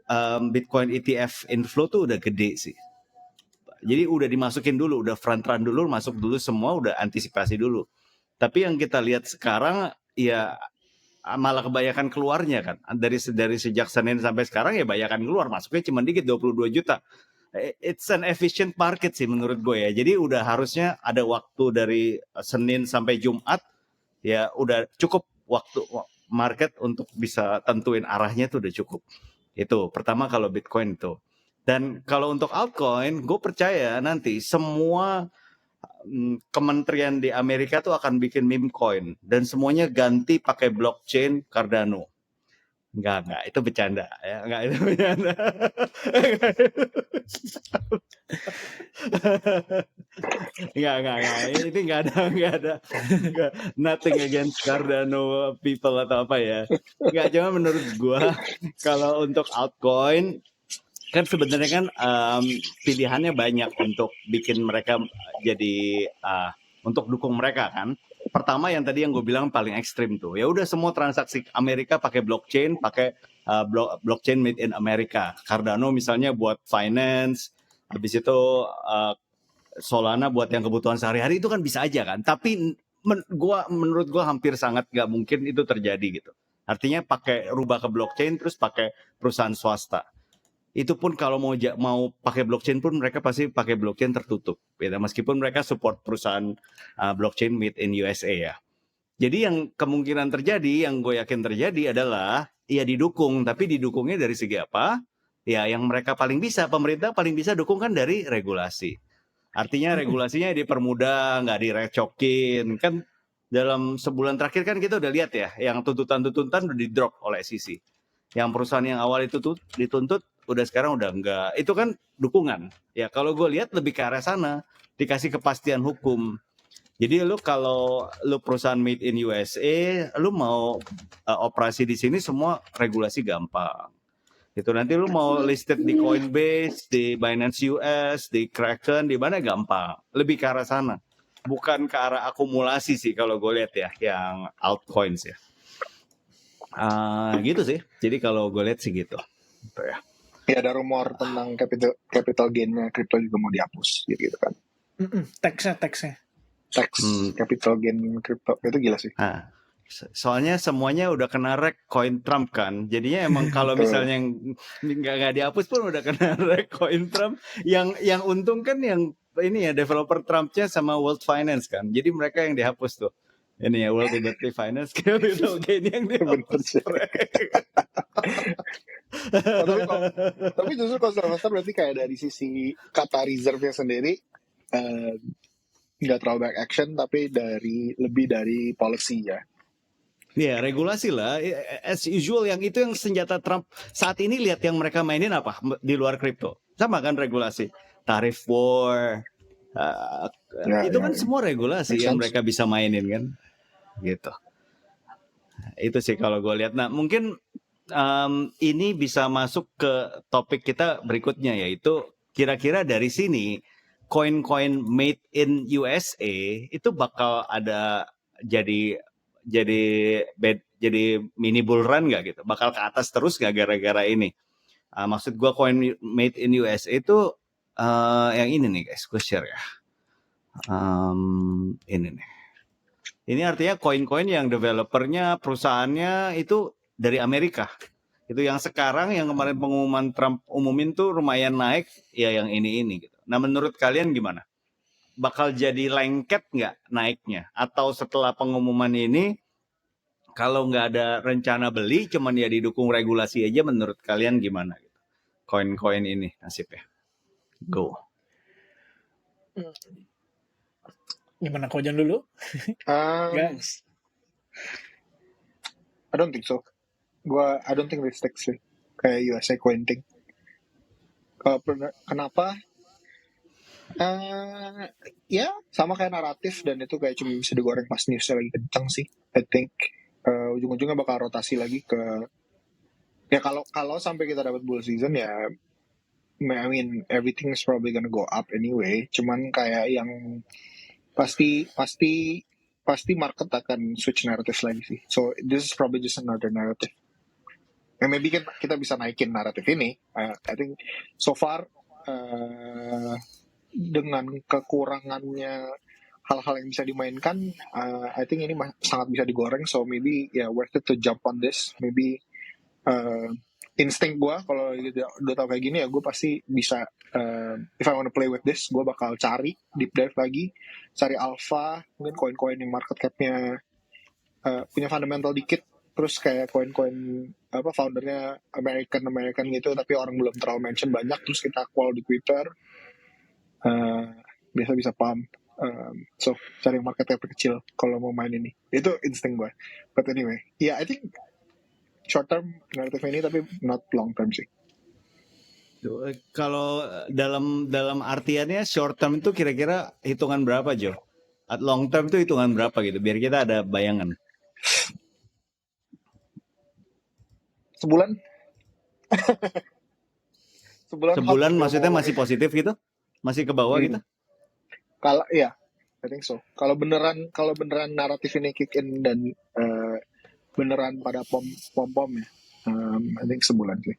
Bitcoin ETF inflow tuh udah gede sih. Jadi udah dimasukin dulu, udah front run dulu, masuk dulu semua, udah antisipasi dulu. Tapi yang kita lihat sekarang ya malah kebanyakan keluarnya kan. Dari sejak Senin sampai sekarang ya banyakan keluar, masuknya cuma dikit 22 juta. It's an efficient market sih menurut gue ya. Jadi udah harusnya ada waktu dari Senin sampai Jumat ya udah cukup waktu market untuk bisa tentuin arahnya tuh udah cukup. Itu pertama kalau Bitcoin itu. Dan kalau untuk altcoin, gue percaya nanti semua kementerian di Amerika tuh akan bikin meme coin dan semuanya ganti pakai blockchain Cardano. Enggak, itu bercanda ya, enggak itu bercanda. Enggak. Ini enggak, nothing against Cardano people atau apa ya. Enggak, cuma menurut gua kalau untuk altcoin kan sebenarnya kan pilihannya banyak untuk bikin mereka jadi untuk dukung mereka kan. Pertama yang tadi yang gue bilang paling ekstrim tuh, ya udah semua transaksi Amerika pakai blockchain, pakai blockchain made in America. Cardano misalnya buat finance, habis itu Solana buat yang kebutuhan sehari-hari itu kan bisa aja kan. Tapi menurut gua hampir sangat gak mungkin itu terjadi gitu. Artinya pakai rubah ke blockchain terus pakai perusahaan swasta. Itu pun kalau mau pakai blockchain pun mereka pasti pakai blockchain tertutup. Ya, meskipun mereka support perusahaan blockchain made in USA ya. Jadi yang kemungkinan terjadi, yang gue yakin terjadi adalah ya didukung, tapi didukungnya dari segi apa? Ya yang mereka paling bisa, pemerintah paling bisa dukung kan dari regulasi. Artinya regulasinya dipermudah, nggak direcokin. Kan dalam sebulan terakhir kan kita udah lihat ya, yang tuntutan-tuntutan udah di-drop oleh SEC. Yang perusahaan yang awal itu tuh dituntut, udah sekarang udah enggak. Itu kan dukungan. Ya kalau gue lihat lebih ke arah sana, dikasih kepastian hukum. Jadi lu kalau lu perusahaan made in USA, lu mau operasi di sini semua regulasi gampang. Itu nanti lu mau listed di Coinbase, di Binance US, di Kraken, di mana gampang. Lebih ke arah sana. Bukan ke arah akumulasi sih kalau gue lihat ya, yang altcoins ya. Gitu sih. Jadi kalau gue lihat sih gitu. Gitu ya. Ya ada rumor tentang capital gain-nya crypto juga mau dihapus gitu kan. Tax Capital gain crypto itu gila sih. Soalnya semuanya udah kena rek coin Trump kan. Jadinya emang kalau misalnya nggak dihapus pun udah kena rek coin Trump. Yang untung kan yang ini ya developer Trumpnya sama World Finance kan. Jadi mereka yang dihapus tuh. Ini ya World Liberty Finance capital gain yang dihapus. Tapi justru konservator berarti kayak dari sisi kata reserve-nya sendiri nggak terlalu banyak action, tapi lebih dari policy ya. Ya regulasi lah, as usual yang itu yang senjata Trump saat ini. Lihat yang mereka mainin apa di luar kripto, sama kan regulasi, tarif war, itu kan semua regulasi yang mereka bisa mainin kan, gitu. Itu sih kalau gue lihat. Nah mungkin ini bisa masuk ke topik kita berikutnya, yaitu kira-kira dari sini koin-koin made in USA itu bakal ada jadi mini bull run nggak gitu, bakal ke atas terus nggak gara-gara ini. Maksud gue koin made in USA itu yang ini nih guys, gue share ya. Ini nih. Ini artinya koin-koin yang developernya, perusahaannya itu dari Amerika. Itu yang sekarang, yang kemarin pengumuman Trump umumin tuh lumayan naik, ya yang ini gitu. Nah menurut kalian gimana? Bakal jadi lengket nggak naiknya? Atau setelah pengumuman ini, kalau nggak ada rencana beli, cuman ya didukung regulasi aja, menurut kalian gimana? Koin-koin ini nasibnya? Go. Gimana Kojan dulu? Guys. I don't think so. I don't think this sticks sih. Kayak USA coin thing. Kenapa? Ya sama kayak naratif, dan itu kayak cuma bisa digoreng pas newsnya lagi kencang sih. I think ujung-ujungnya bakal rotasi lagi ke, ya kalau sampai kita dapat bull season ya, I mean everything is probably gonna go up anyway. Cuman kayak yang pasti market akan switch narrative lagi sih. So this is probably just another narrative. And maybe kita bisa naikin naratif ini. I think so far dengan kekurangannya hal-hal yang bisa dimainkan, I think ini sangat bisa digoreng. So maybe worth it to jump on this. Maybe insting gue kalau udah tau kayak gini ya, gue pasti bisa, if I want to play with this, gue bakal cari deep dive lagi, cari alpha, mungkin koin-koin yang market capnya punya fundamental dikit, terus kayak koin-koin foundernya American gitu, tapi orang belum terlalu mention banyak, terus kita call di Twitter, biasa bisa pump. So cari market cap kecil kalau mau main ini. Itu insting gue. But anyway, I think short term narrative ini, tapi not long term sih. Kalau dalam artiannya short term itu kira-kira hitungan berapa, Jo? Long term itu hitungan berapa gitu? Biar kita ada bayangan. Sebulan Sebulan hot, maksudnya mau masih positif gitu? Masih ke bawah gitu? kalau ya I think so. Kalau beneran naratif ini kick in dan beneran pada pom ya, I think sebulan sih.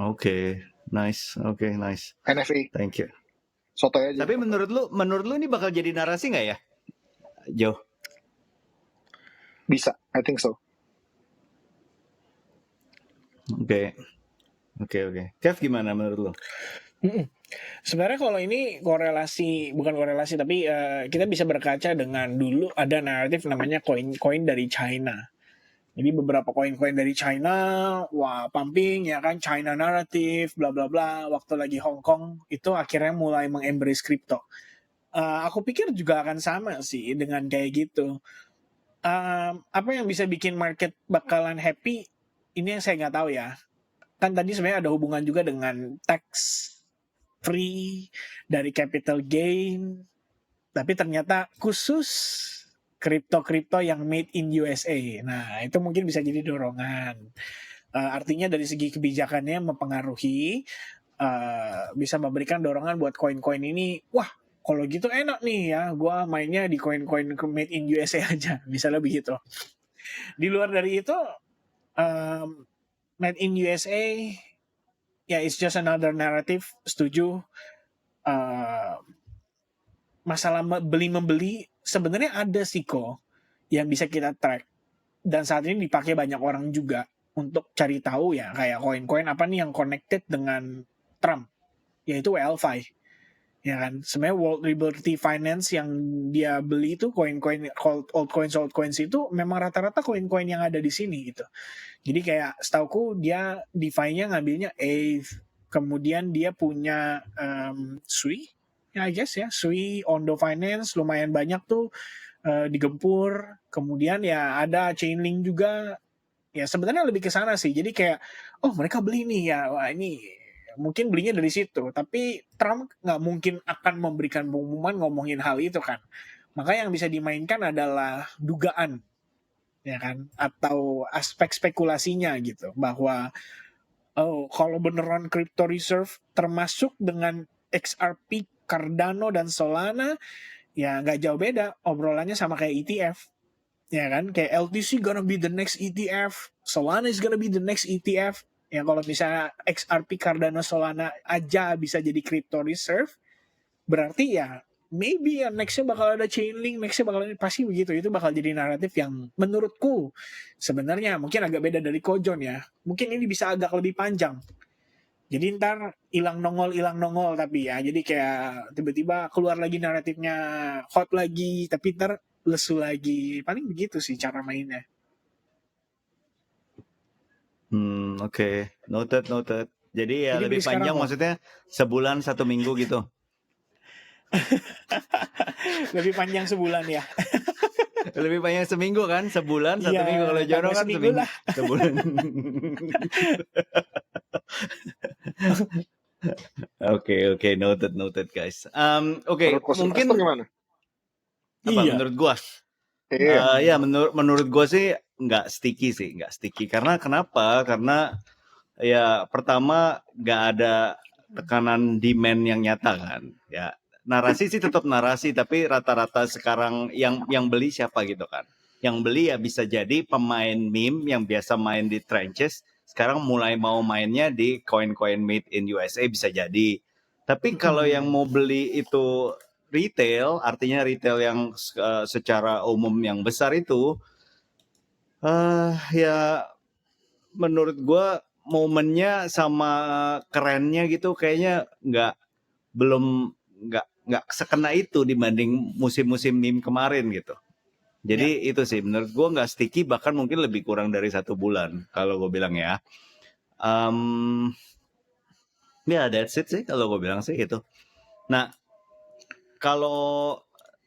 Oke, nice. NFA Thank you. sotoy aja. Tapi menurut lu ini bakal jadi narasi nggak ya, Jo? Bisa, I think so. Oke. Kev gimana menurut lu? Sebenarnya kalau ini bukan korelasi, tapi kita bisa berkaca dengan dulu ada naratif namanya koin dari China. Jadi beberapa koin-koin dari China, wah pumping ya kan, China narrative, bla bla bla. Waktu lagi Hong Kong itu akhirnya mulai mengembrace crypto. Aku pikir juga akan sama sih dengan kayak gitu. Apa yang bisa bikin market bakalan happy? Ini yang saya nggak tahu ya. Kan tadi sebenarnya ada hubungan juga dengan tax free dari capital gain, tapi ternyata khusus kripto yang made in USA. Nah, itu mungkin bisa jadi dorongan. Artinya dari segi kebijakannya mempengaruhi, bisa memberikan dorongan buat koin-koin ini. Wah, kalau gitu enak nih ya, gue mainnya di koin-koin made in USA aja, misalnya begitu. Di luar dari itu, made in USA, ya it's just another narrative. Setuju. Masalah beli-membeli sebenarnya ada sih kok yang bisa kita track, dan saat ini dipakai banyak orang juga untuk cari tahu ya, kayak koin-koin apa nih yang connected dengan Trump, yaitu WLFi. Ya kan, sebenarnya World Liberty Finance yang dia beli itu koin-koin altcoins itu memang rata-rata koin-koin yang ada di sini gitu. Jadi kayak setauku dia DeFi-nya ngambilnya ETH, kemudian dia punya Sui, ya I guess ya, Sui, Ondo Finance lumayan banyak tuh digempur. Kemudian ya ada Chainlink juga. Ya sebenarnya lebih ke sana sih. Jadi kayak mereka beli nih ya, wah ini mungkin belinya dari situ. Tapi Trump nggak mungkin akan memberikan pengumuman ngomongin hal itu kan. Maka yang bisa dimainkan adalah dugaan, ya kan, atau aspek spekulasinya gitu, bahwa kalau beneran crypto reserve termasuk dengan XRP, Cardano dan Solana, ya nggak jauh beda, obrolannya sama kayak ETF, ya kan, kayak LTC gonna be the next ETF, Solana is gonna be the next ETF. Ya kalau misalnya XRP, Cardano, Solana aja bisa jadi crypto reserve, berarti ya maybe ya nextnya bakal ada Chainlink, nextnya bakal pasti begitu. Itu bakal jadi naratif yang menurutku sebenarnya mungkin agak beda dari Kojon ya. Mungkin ini bisa agak lebih panjang. Jadi ntar hilang nongol tapi ya. Jadi kayak tiba-tiba keluar lagi naratifnya hot lagi, tapi ntar lesu lagi. Paling begitu sih cara mainnya. Oke. Noted. Jadi ya Jadi lebih beli sekarang panjang kok. maksudnya sebulan 1 minggu gitu. Lebih panjang sebulan ya. Lebih panjang seminggu kan? Sebulan 1 Iya, minggu. Kalau Jono tambah kan seminggu lah. sebulan. Oke, noted guys. Oke, Menurut Coach mungkin Investor gimana? apa Iya. menurut gua? Iya. Ya menurut gua sih nggak sticky. Karena kenapa? Karena ya pertama nggak ada tekanan demand yang nyata kan. Ya narasi sih tetap narasi, tapi rata-rata sekarang yang beli siapa gitu kan? Yang beli ya bisa jadi pemain meme yang biasa main di trenches, sekarang mulai mau mainnya di koin-koin made in USA bisa jadi. Tapi kalau yang mau beli itu retail, artinya retail yang secara umum yang besar itu, ya menurut gue momennya sama kerennya gitu kayaknya belum sekena itu dibanding musim-musim meme kemarin gitu. Jadi itu sih menurut gue nggak sticky, bahkan mungkin lebih kurang dari 1 bulan kalau gue bilang ya. Ya that's it sih kalau gue bilang sih gitu. Nah kalau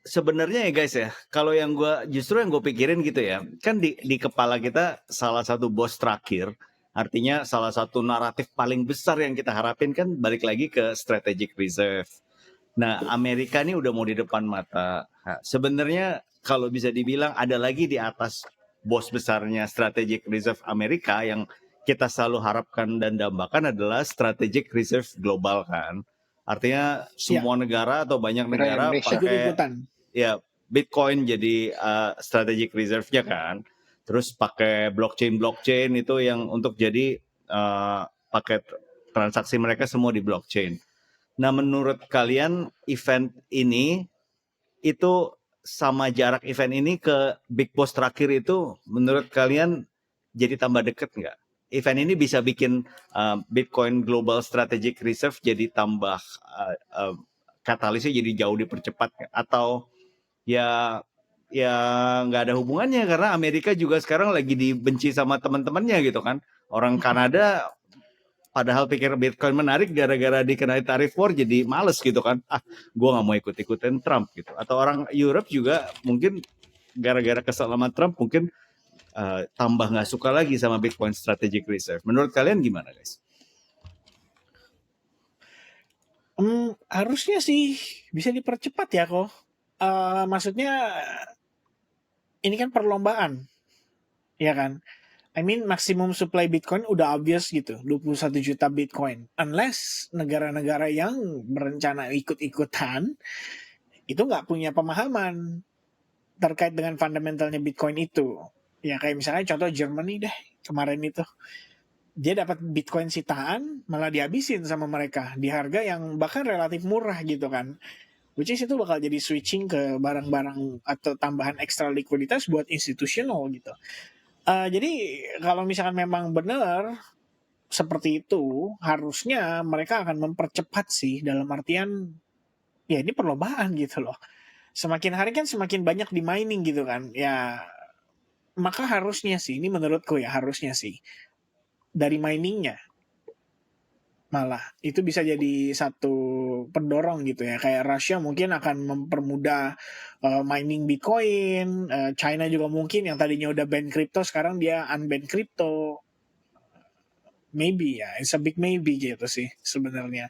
sebenarnya ya guys ya, kalau yang yang gue pikirin gitu ya, kan di kepala kita salah satu bos terakhir, artinya salah satu naratif paling besar yang kita harapin kan balik lagi ke strategic reserve. Nah, Amerika ini udah mau di depan mata. Nah, sebenarnya kalau bisa dibilang ada lagi di atas bos besarnya strategic reserve Amerika yang kita selalu harapkan dan dambakan adalah strategic reserve global kan. Artinya Ya, semua negara atau banyak Kira negara Indonesia. pakai ikut-ikutan. ya Bitcoin jadi strategic reserve-nya kan. Terus pakai blockchain itu yang untuk jadi pakai transaksi mereka semua di blockchain. Nah, menurut kalian event ini itu sama jarak event ini ke Big Boss terakhir itu menurut kalian jadi tambah deket nggak? Event ini bisa bikin Bitcoin Global Strategic Reserve jadi tambah katalisnya jadi jauh dipercepat nggak? Atau ya ya nggak ada hubungannya karena Amerika juga sekarang lagi dibenci sama teman-temannya gitu kan. Orang Kanada padahal pikir Bitcoin menarik gara-gara dikenai tarif war jadi males gitu kan. Gue nggak mau ikut-ikutin Trump gitu. Atau orang Europe juga mungkin gara-gara kesal sama Trump mungkin tambah nggak suka lagi sama Bitcoin Strategic Reserve. Menurut kalian gimana guys? Harusnya sih bisa dipercepat ya kok. Maksudnya ini kan perlombaan, ya kan? I mean maksimum supply Bitcoin udah obvious gitu, 21 juta Bitcoin. Unless negara-negara yang berencana ikut-ikutan itu nggak punya pemahaman terkait dengan fundamentalnya Bitcoin itu. Ya kayak misalnya contoh Germany deh kemarin itu. Dia dapat Bitcoin sitaan malah dihabisin sama mereka di harga yang bahkan relatif murah gitu kan. Which is itu bakal jadi switching ke barang-barang atau tambahan ekstra likuiditas buat institusional gitu. Jadi kalau misalkan memang benar seperti itu, harusnya mereka akan mempercepat sih dalam artian ya ini perlombaan gitu loh. Semakin hari kan semakin banyak di mining gitu kan. Ya maka harusnya sih ini menurutku ya harusnya sih dari miningnya malah itu bisa jadi satu pendorong gitu ya kayak Russia mungkin akan mempermudah mining Bitcoin, China juga mungkin yang tadinya udah ban crypto sekarang dia unban crypto. Maybe ya, it's a big maybe gitu sih sebenarnya.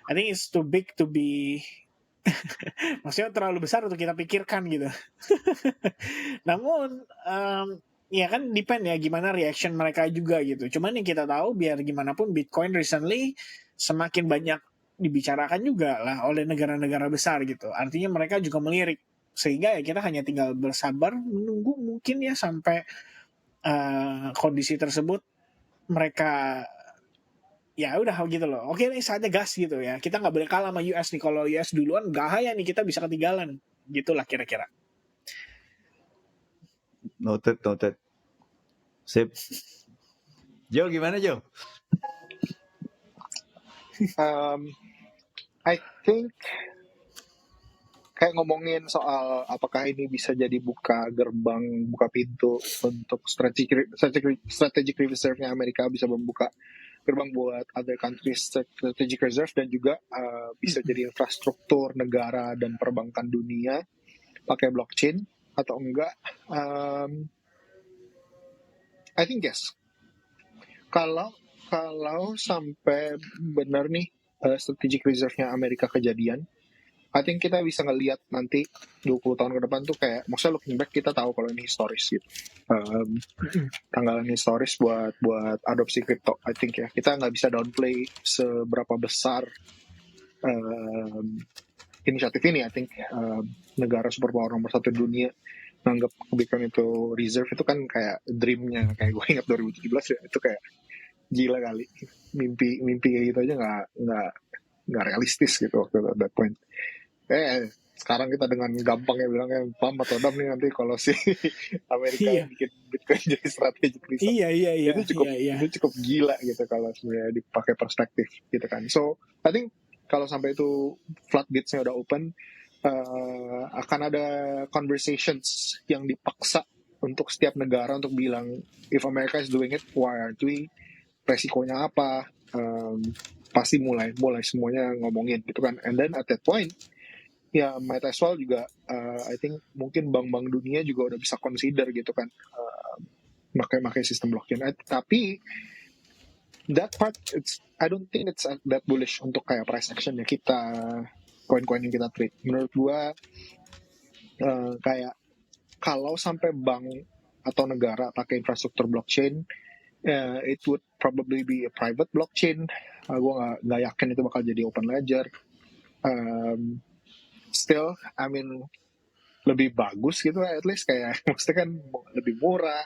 I think it's too big to be maksudnya terlalu besar untuk kita pikirkan gitu. Namun ya kan depend ya gimana reaction mereka juga gitu. Cuman yang kita tahu biar gimana pun Bitcoin recently semakin banyak dibicarakan juga lah oleh negara-negara besar gitu. Artinya mereka juga melirik sehingga ya kita hanya tinggal bersabar menunggu mungkin ya sampai kondisi tersebut mereka ya udah gitu loh. Oke nih saatnya gas gitu ya. Kita nggak boleh kalah sama US nih. Kalau US duluan bahaya nih kita bisa ketinggalan. Gitulah kira-kira. Noted. Sip. Jo gimana Jo? I think kayak ngomongin soal apakah ini bisa jadi buka pintu untuk strategic reserve-nya Amerika bisa membuka gerbang buat other countries strategic reserve dan juga bisa jadi infrastruktur negara dan perbankan dunia pakai blockchain atau enggak. I think yes. Kalau sampai benar nih strategic reserve-nya Amerika kejadian, I think kita bisa ngelihat nanti 20 tahun ke depan tuh kayak maksudnya looking back kita tahu kalau ini historis gitu. Tanggalan historis buat adopsi kripto. I think ya kita nggak bisa downplay seberapa besar inisiatif ini. I think negara superpower nomor 1 dunia menganggap Bitcoin itu reserve itu kan kayak dreamnya, kayak gue ingat 2017 ya, itu kayak gila kali, mimpi kayak gitu aja nggak realistis gitu waktu at that point. Sekarang kita dengan gampangnya bilangnya pam atau dam nih nanti kalau si Amerika bikin Bitcoin jadi strategic reserve. Iya. Itu cukup gila gitu kalau sebenarnya dipakai perspektif gitu kan. So I think kalau sampai itu floodgates-nya udah open, akan ada conversations yang dipaksa untuk setiap negara untuk bilang if America is doing it, why aren't we? Resikonya apa? Pasti mulai semuanya ngomongin gitu kan. And then at that point ya might as well juga I think mungkin bank-bank dunia juga udah bisa consider gitu kan pakai sistem blockchain. Tapi that part I don't think it's that bullish untuk kayak price action ya kita koin-koin yang kita trade. Menurut gua kayak kalau sampai bank atau negara pakai infrastruktur blockchain, it would probably be a private blockchain. Gue nggak yakin itu bakal jadi open ledger. Still, I mean lebih bagus gitu at least kayak maksudnya kan lebih murah.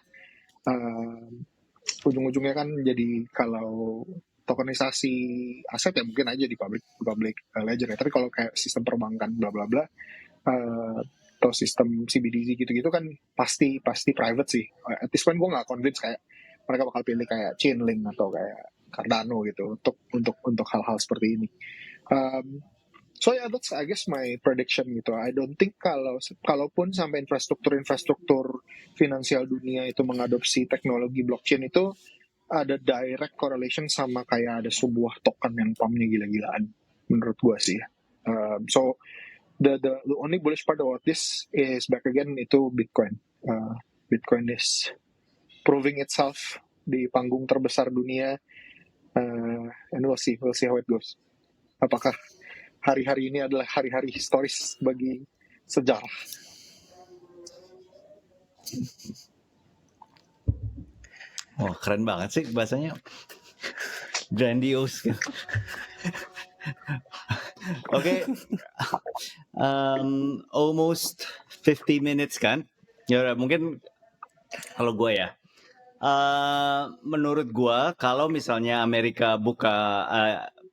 Ujung-ujungnya kan jadi kalau tokenisasi aset ya mungkin aja di public ledger ya. Tapi kalau kayak sistem perbankan bla bla bla atau sistem CBDC gitu-gitu kan pasti private sih. At this point gue nggak convince kayak mereka bakal pilih kayak Chainlink atau kayak Cardano gitu untuk hal-hal seperti ini. So yeah, that's I guess my prediction gitu. I don't think kalaupun sampai infrastruktur finansial dunia itu mengadopsi teknologi blockchain itu ada direct correlation sama kayak ada sebuah token yang pumpnya gila-gilaan menurut gua sih. So the only bullish part about this is back again itu Bitcoin. Bitcoin is proving itself di panggung terbesar dunia, and we'll see how it goes. Apakah hari-hari ini adalah hari-hari historis bagi sejarah? Oh, keren banget sih bahasanya. Grandiose. Oke. Almost 50 minutes kan. Ya udah, mungkin kalau gue ya. Menurut gue kalau misalnya Amerika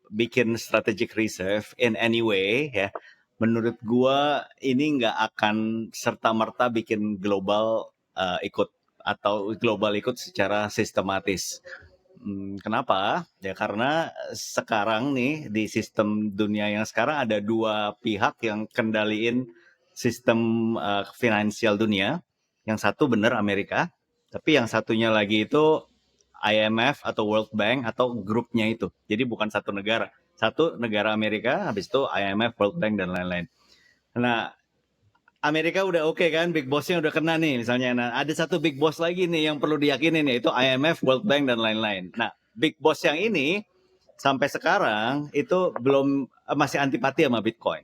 bikin strategic reserve in any way ya, menurut gue ini nggak akan serta-merta bikin global ikut secara sistematis. Kenapa? Ya karena sekarang nih di sistem dunia yang sekarang ada dua pihak yang kendaliin sistem finansial dunia. Yang satu benar Amerika, tapi yang satunya lagi itu IMF atau World Bank atau grupnya itu. Jadi bukan satu negara. Satu negara Amerika, habis itu IMF, World Bank, dan lain-lain. Nah, Amerika udah oke kan, big boss-nya udah kena nih misalnya. Nah, ada satu big boss lagi nih yang perlu diyakinin, yaitu IMF, World Bank, dan lain-lain. Nah, big boss yang ini sampai sekarang itu belum masih antipati sama Bitcoin.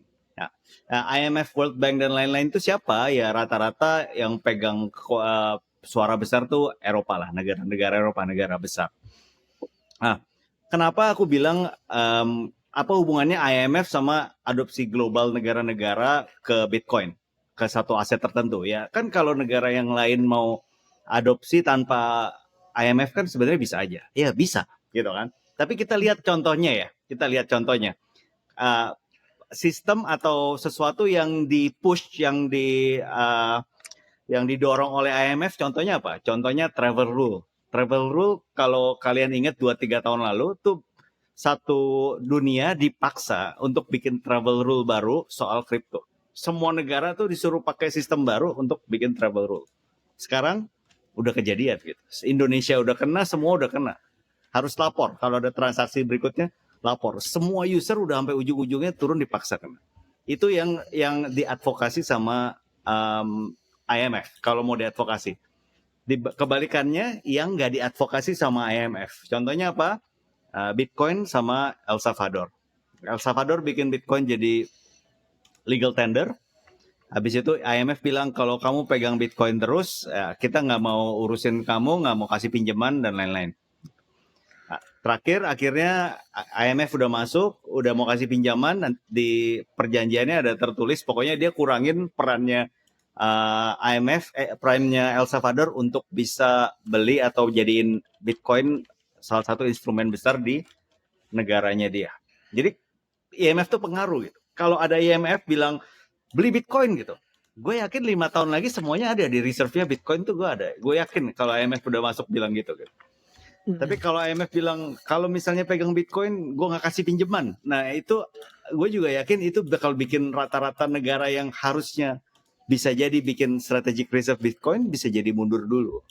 Nah, IMF, World Bank, dan lain-lain itu siapa? Ya rata-rata yang pegang suara besar tuh Eropa lah, negara Eropa, negara besar. Nah, kenapa aku bilang apa hubungannya IMF sama adopsi global negara-negara ke Bitcoin, ke satu aset tertentu ya? Kan kalau negara yang lain mau adopsi tanpa IMF kan sebenarnya bisa aja. Ya bisa, gitu kan. Tapi kita lihat contohnya ya. Sistem atau sesuatu yang di-push, yang didorong oleh IMF, contohnya apa? Contohnya travel rule. Travel rule kalau kalian ingat 2-3 tahun lalu tuh satu dunia dipaksa untuk bikin travel rule baru soal kripto. Semua negara tuh disuruh pakai sistem baru untuk bikin travel rule. Sekarang udah kejadian gitu. Indonesia udah kena, semua udah kena. Harus lapor kalau ada transaksi berikutnya, lapor. Semua user udah sampai ujung-ujungnya turun dipaksa kena. Itu yang diadvokasi sama IMF kalau mau diadvokasi. Kebalikannya yang nggak diadvokasi sama IMF. Contohnya apa? Bitcoin sama El Salvador. El Salvador bikin Bitcoin jadi legal tender. Habis itu IMF bilang kalau kamu pegang Bitcoin terus, kita nggak mau urusin kamu, nggak mau kasih pinjaman dan lain-lain. Terakhir akhirnya IMF udah masuk, udah mau kasih pinjaman, di perjanjiannya ada tertulis pokoknya dia kurangin perannya IMF, prime-nya El Salvador untuk bisa beli atau jadiin Bitcoin salah satu instrumen besar di negaranya dia. Jadi IMF tuh pengaruh gitu. Kalau ada IMF bilang beli Bitcoin gitu, gue yakin 5 tahun lagi semuanya ada di reserve-nya Bitcoin tuh gue ada. Gue yakin kalau IMF udah masuk bilang gitu. Tapi kalau IMF bilang kalau misalnya pegang Bitcoin gue nggak kasih pinjaman, nah itu gue juga yakin itu bakal bikin rata-rata negara yang harusnya bisa jadi bikin strategic reserve Bitcoin bisa jadi mundur dulu.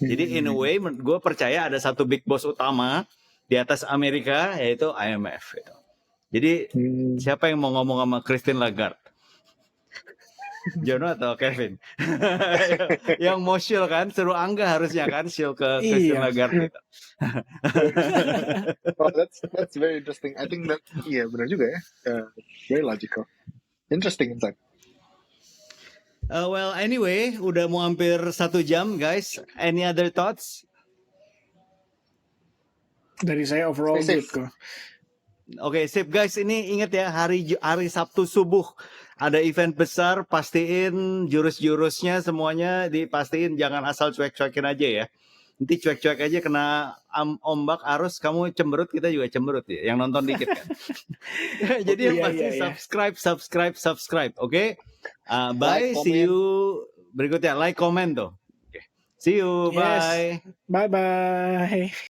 Jadi in a way gue percaya ada satu big boss utama di atas Amerika yaitu IMF gitu. Jadi Hmm. siapa yang mau ngomong sama Christine Lagarde? Jono atau Kevin? Yang mau shield kan, seru Angga harusnya kan shield ke Christine Iya. Lagarde gitu. Oh, that's very interesting. I think that iya benar juga ya. Very logical. Interesting insight. Well anyway, udah mau hampir 1 jam guys. Any other thoughts? Dari saya overall Stay good safe. kok. Oke, sip guys. Ini ingat ya, hari Sabtu subuh ada event besar. Pastiin jurus-jurusnya semuanya dipastiin, jangan asal cuek-cuekin aja ya. Nanti cuek-cuek aja kena ombak arus, kamu cemberut, kita juga cemberut ya. Yang nonton dikit kan. Jadi yang Iya, pasti iya. subscribe. Oke. Bye. Like, See comment. you berikutnya. Like, comment tuh. Oke. See you. Yes. Bye. Bye-bye.